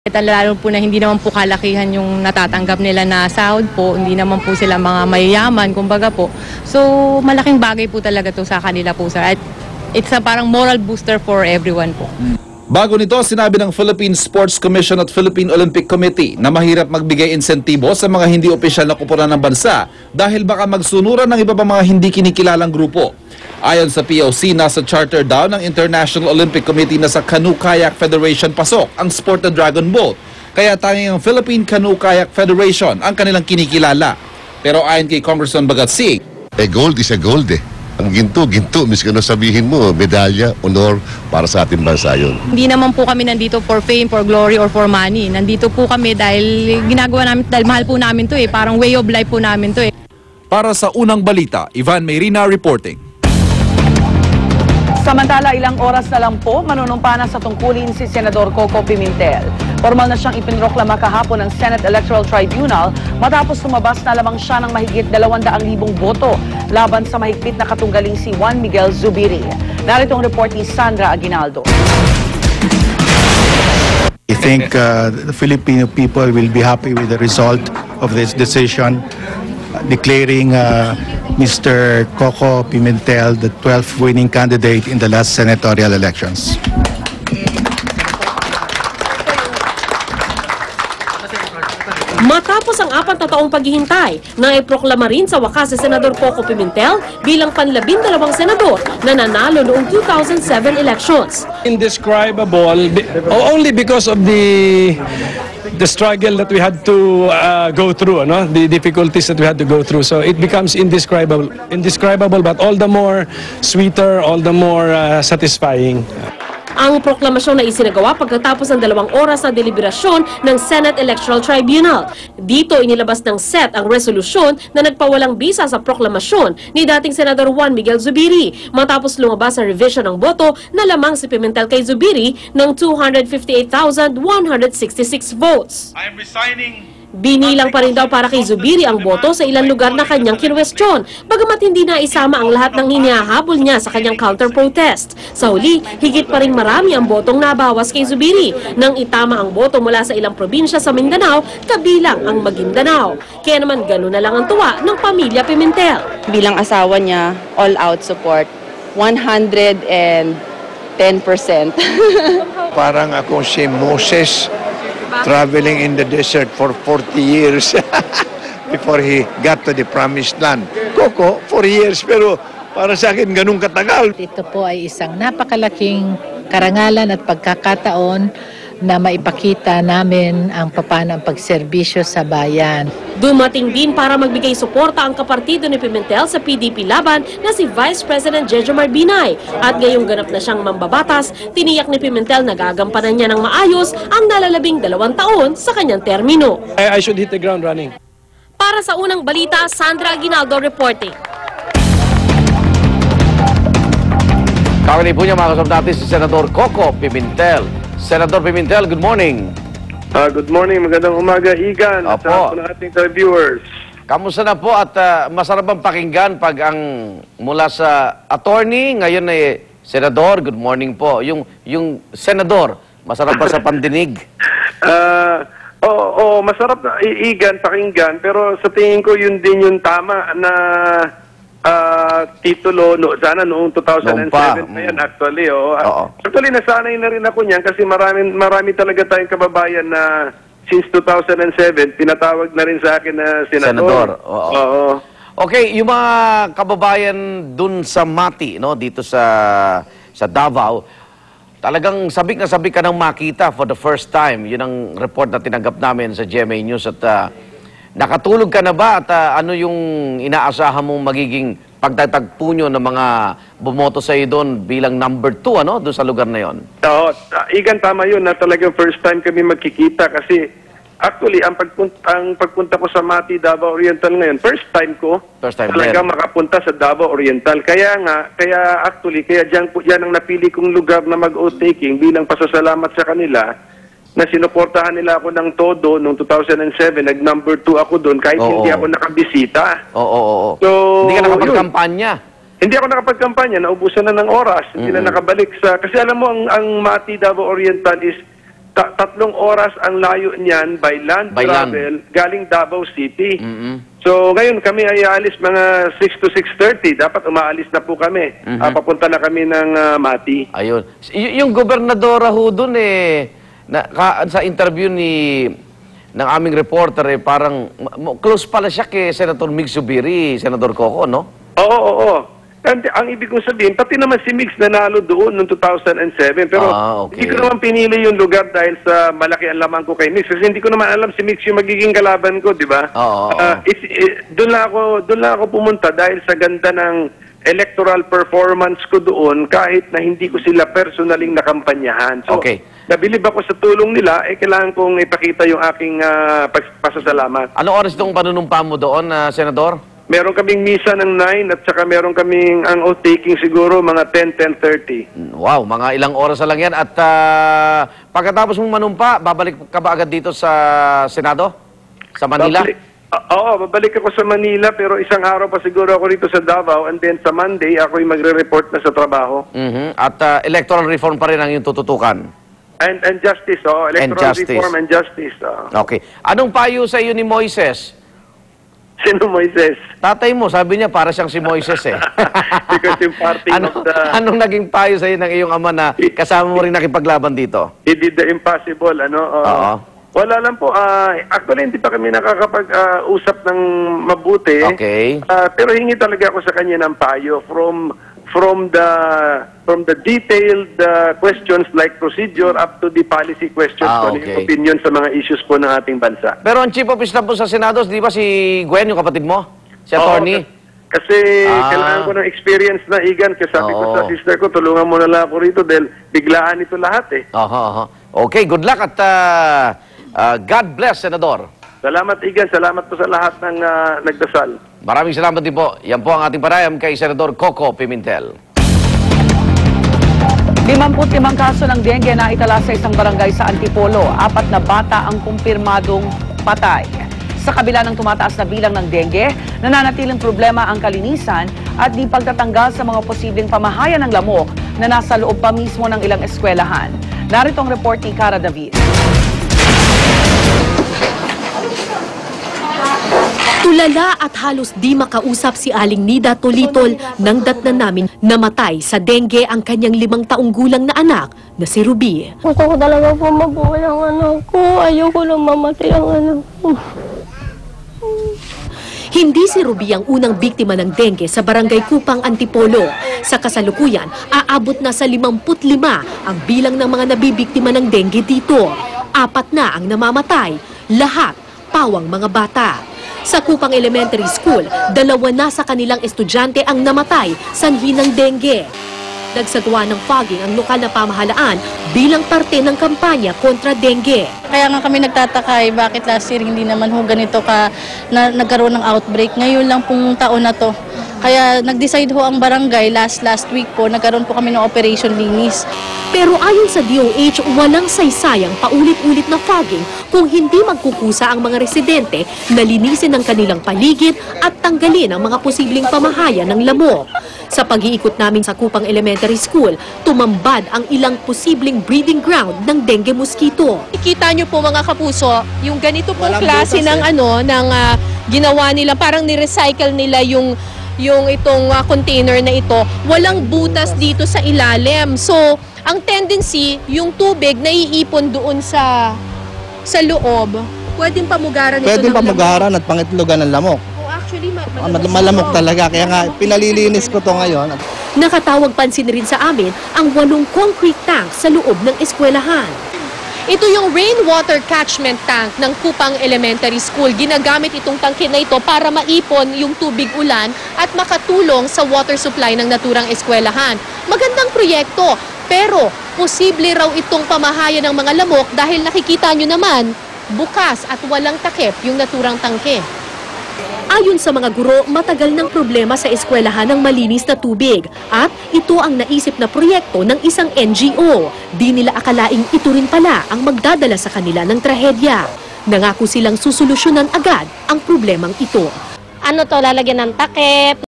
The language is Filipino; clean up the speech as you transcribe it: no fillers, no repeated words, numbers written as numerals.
At lalo po na hindi naman po kalakihan yung natatanggap nila na sahod po, hindi naman po sila mga mayayaman, kumbaga po. So, malaking bagay po talaga to sa kanila po, sir. At it's a parang moral booster for everyone po. Bago nito, sinabi ng Philippine Sports Commission at Philippine Olympic Committee na mahirap magbigay insentibo sa mga hindi opisyal na koponan ng bansa dahil baka magsunuran ng iba pa mga hindi kinikilalang grupo. Ayon sa POC, nasa charter daw ng International Olympic Committee na sa Canoe Kayak Federation pasok ang sport na Dragon Boat. Kaya tanging ang Philippine Canoe Kayak Federation ang kanilang kinikilala. Pero ayon kay Congressman Bagatsing, gold is a gold eh. Ang ginto, miski ano sabihin mo, medalya, honor para sa ating bansa yun. Hindi naman po kami nandito for fame, for glory, or for money. Nandito po kami dahil ginagawa namin, dahil mahal po namin to eh. Parang way of life po namin to eh. para sa unang balita, Ivan Mayrina reporting. Samantala, ilang oras na lang po, manunumpa na sa tungkulin si Senador Coco Pimentel. Formal na siyang ipinroklama kahapon ng Senate Electoral Tribunal matapos lumabas na lamang siya ng mahigit 200,000 boto laban sa mahigpit na katunggaling si Juan Miguel Zubiri. Narito ang report ni Sandra Aguinaldo. I think the Filipino people will be happy with the result of this decision, declaring Mr. Coco Pimentel the 12th winning candidate in the last senatorial elections. Matapos ang 4 na taong paghihintay, naiproklama rin sa wakas si Senador Coco Pimentel bilang panlabindalawang senador na nanalo noong 2007 elections. Indescribable, only because of the struggle that we had to go through, no? The difficulties that we had to go through. So it becomes indescribable, but all the more sweeter, all the more satisfying. Ang proklamasyon na isinagawa pagkatapos ng 2 oras na deliberasyon ng Senate Electoral Tribunal. Dito inilabas ng SET ang resolusyon na nagpawalang bisa sa proklamasyon ni dating Senador Juan Miguel Zubiri matapos lumabas sa revision ng boto na lamang si Pimentel kay Zubiri ng 258,166 votes. I am resigning. Binilang pa rin daw para kay Zubiri ang boto sa ilang lugar na kanyang kinwestiyon, bagamat hindi na isama ang lahat ng hinihahabol niya sa kanyang counter-protest. Sa huli, higit pa rin marami ang botong nabawas kay Zubiri nang itama ang boto mula sa ilang probinsya sa Mindanao, kabilang ang Maguindanao. Kaya naman gano'n na lang ang tuwa ng pamilya Pimentel. Bilang asawa niya, all-out support, 110%. Parang ako si Moses, traveling in the desert for 40 years before he got to the promised land. Coco, 4 years, pero para sa akin ganun katagal. Ito po ay isang napakalaking karangalan at pagkakataon na maipakita namin ang paano ang pagserbisyo sa bayan. Dumating din para magbigay suporta ang kapartido ni Pimentel sa PDP laban na si Vice President Jejomar Binay. At ngayong ganap na siyang mambabatas, tiniyak ni Pimentel na gagampanan niya ng maayos ang nalalabing 2 taon sa kanyang termino. I should hit the ground running. Para sa unang balita, Sandra Aguinaldo reporting. Kawali po niya mga kasama natin si Senador Coco Pimentel. Senador Pimentel, good morning. Good morning, magandang umaga, Igan. At sa ng ating viewers. Kamusta na po at masarap bang pakinggan pag ang mula sa attorney, ngayon ay senador, good morning po. Yung senador, masarap ba sa pandinig? Masarap na Igan, pakinggan, pero sa tingin ko yun din yung tama na titulo sana noong 2007 na yan actually. Actually nasanay na rin ako niyan kasi marami talaga tayong kababayan na since 2007 pinatawag na rin sa akin na senador. Oo. Okay, yung mga kababayan dun sa Mati, no, dito sa Davao, talagang sabik na sabik ka nang makita for the first time. Yun ang report na tinanggap namin sa GMA News at nakatulog ka na ba at ano yung inaasahan mong magiging pagtatagpo nyo ng mga bumoto sa iyo doon bilang number 2 doon sa lugar na yon? Oo, Igan, tama yun na talagang first time kami magkikita kasi actually ang pagpunta ko sa Mati, Davao Oriental ngayon, first time talaga makapunta sa Davao Oriental. Kaya diyan ang napili kong lugar na mag-oath-taking bilang pasasalamat sa kanila na sinuportahan nila ako ng todo noong 2007, nag-number 2 ako doon kahit hindi ako nakabisita. So, hindi ka nakapagkampanya? Hindi ako nakapagkampanya, naubusan na ng oras, hindi na nakabalik sa... Kasi alam mo, ang Mati, Davao Oriental is 3 oras ang layo niyan by land travel galing Davao City. So ngayon kami ay aalis mga 6 to 6:30. Dapat umaalis na po kami. Papunta na kami ng Mati. Ayun. Yung gobernadora ho dun sa interview ng aming reporter parang close pala siya kay Senator Mig Zubiri, Senador Coco, no? Oo. Ang ibig kong sabihin, pati naman si Mix nanalo doon noong 2007. Pero hindi ko naman pinili yung lugar dahil sa malaki ang lamang ko kay Mix. Kasi hindi ko naman alam si Mix yung magiging kalaban ko, di ba? Doon lang ako pumunta dahil sa ganda ng electoral performance ko doon kahit na hindi ko sila personaling nakampanyahan. So, nabilib ako sa tulong nila, kailangan kong ipakita yung aking pasasalamat. Anong oras itong panunumpa mo doon, Senador? Meron kaming misa ng 9 at saka meron kaming ang oath-taking siguro mga 10, 10:30. Wow, mga ilang oras na lang yan. At pagkatapos mong manumpa, babalik ka ba agad dito sa Senado? Sa Manila? Babalik ako sa Manila pero isang araw pa siguro ako rito sa Davao and then sa Monday ako'y magre-report na sa trabaho. At electoral reform pa rin ang iyong tututukan? And justice, electoral reform and justice. Okay. Anong payo sa iyo ni Moises? Sino Moises? Tatay mo, sabi niya para siyang si Moises Because yung party of the... Anong naging payo sa iyo ng iyong ama na kasama mo rin nakipaglaban dito? He did the impossible, Wala lang po. Actually, hindi pa kami nakakapag-usap ng mabuti. Pero hingi talaga ako sa kanya ng payo from the detailed questions like procedure up to the policy questions on yung opinion sa mga issues po ng ating bansa. Pero ang Chief of Staff po sa Senado, di ba si Gwen, yung kapatid mo? Si Attorney? Kasi kailangan ko ng experience na, Igan. Kasi sabi ko sa sister ko, tulungan mo na lang ako rito dahil biglaan ito lahat Okay, good luck at God bless, Senador. Salamat, Igan. Salamat po sa lahat ng nagdasal. Maraming salamat din po. Yan po ang ating panayam kay Senador Coco Pimentel. 55 kaso ng dengue na itala sa isang barangay sa Antipolo. 4 na bata ang kumpirmadong patay. Sa kabila ng tumataas na bilang ng dengue, nananatiling problema ang kalinisan at di pagtatanggal sa mga posibleng pamahayan ng lamok na nasa loob pa mismo ng ilang eskwelahan. Narito ang report ni Cara David. Tulala at halos di makausap si Aling Nida Tolitol nang datnan namin namatay sa dengue ang kanyang 5 taong gulang na anak na si Ruby. Gusto ko talaga po mabuhay ang anak ko. Ayoko lang mamatay ang anak ko. Hindi si Ruby ang unang biktima ng dengue sa barangay Kupang, Antipolo. Sa kasalukuyan, aabot na sa 55 ang bilang ng mga nabibiktima ng dengue dito. 4 na ang namamatay, lahat pawang mga bata. Sa Kupang Elementary School, 2 na sa kanilang estudyante ang namatay sanhi ng dengue. Nagsagawa ng fogging ang lokal na pamahalaan bilang parte ng kampanya kontra dengue. Kaya nga kami nagtataka bakit last year hindi naman ho ganito nagkaroon ng outbreak. Ngayon lang pong taon na to. Kaya nag-decide ho ang barangay last week po, nagkaroon po kami ng Operation Linis. Pero ayon sa DOH, walang saysayang paulit-ulit na fogging kung hindi magkukusa ang mga residente na linisin ang kanilang paligid at tanggalin ang mga posibleng pamahayan ng lamok. Sa pag-iikot namin sa Kupang Elementary School, tumambad ang ilang posibleng breeding ground ng dengue mosquito. Ikita nyo po mga kapuso, yung ganito pong klase ng ginawa nila, parang ni-recycle nila yung itong container na ito, walang butas dito sa ilalim. So, ang tendency, yung tubig naiipon doon sa loob. Pwedeng pamugaran ito Pwedeng pamugaran at pangitlogan ng lamok. Actually, malamok talaga, kaya nga pinalilinis ko to ngayon. Nakatawag pansin rin sa amin ang 8 concrete tank sa loob ng eskwelahan. Ito yung rainwater catchment tank ng Kupang Elementary School. Ginagamit itong tangke na ito para maipon yung tubig ulan at makatulong sa water supply ng naturang eskwelahan. Magandang proyekto, pero posible raw itong pamahayan ng mga lamok dahil nakikita nyo naman, bukas at walang takip yung naturang tangke. Ayon sa mga guro, matagal ng problema sa eskwelahan ng malinis na tubig at ito ang naisip na proyekto ng isang NGO. Di nila akalaing ito rin pala ang magdadala sa kanila ng trahedya. Nangako silang susolusyonan agad ang problemang ito. Lalagyan ng takip,